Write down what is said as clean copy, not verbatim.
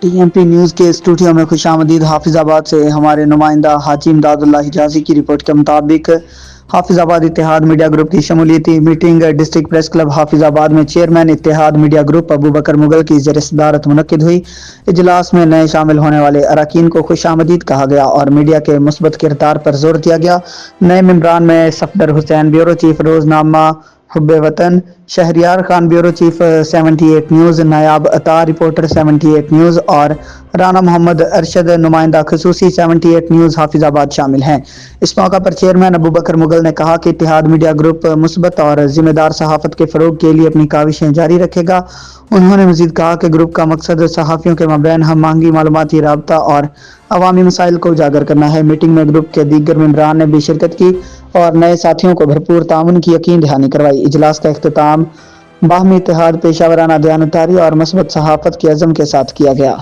T M P news کے studio میں خوش آمدید۔ حافظ آباد سے ہمارے نمائندہ حاجی امداد اللہ حجازی کی رپورٹ کے مطابق حافظ آباد اتحاد میڈیا گروپ کی شمولیتی میٹنگ ڈسٹرکٹ پریس کلب حافظ آباد میں چیئرمین اتحاد میڈیا گروپ ابو بکر مغل کی زیر صدارت منعقد ہوئی۔ اجلاس میں نئے شامل ہونے والے اراکین کو خوش آمدید کہا گیا اور میڈیا کے مثبت کردار پر زور دیا گیا۔ نئے ممبران میں صفدر حسین بیورو چیف روزنامہ Hub Watan, Shehryar Khan bureau chief 78 news, Nayab Ata reporter 78 news اور رانا محمد ارشد نمائندہ خصوصی 78 نیوز حافظ آباد شامل ہیں۔ اس موقع پر چیئرمین ابو بکر مغل نے کہا کہ اتحاد میڈیا گروپ مثبت اور ذمہ دار صحافت کے فروغ کے لیے اپنی کاوشیں جاری رکھے گا۔ انہوں نے مزید کہا کہ گروپ کا مقصد صحافیوں کے مابین ہم آہنگی، معلوماتی رابطہ اور عوامی مسائل کو اجاگر کرنا ہے۔ میٹنگ میں گروپ کے دیگر ممبران نے بھی شرکت کی اور نئے ساتھیوں کو بھرپور تعاون کی یقین دہانی کروائی۔ اجلاس کا اختتام باہمی اتحاد، پیشہ ورانہ دیانتداری اور مثبت صحافت کے عزم کے ساتھ کیا گیا۔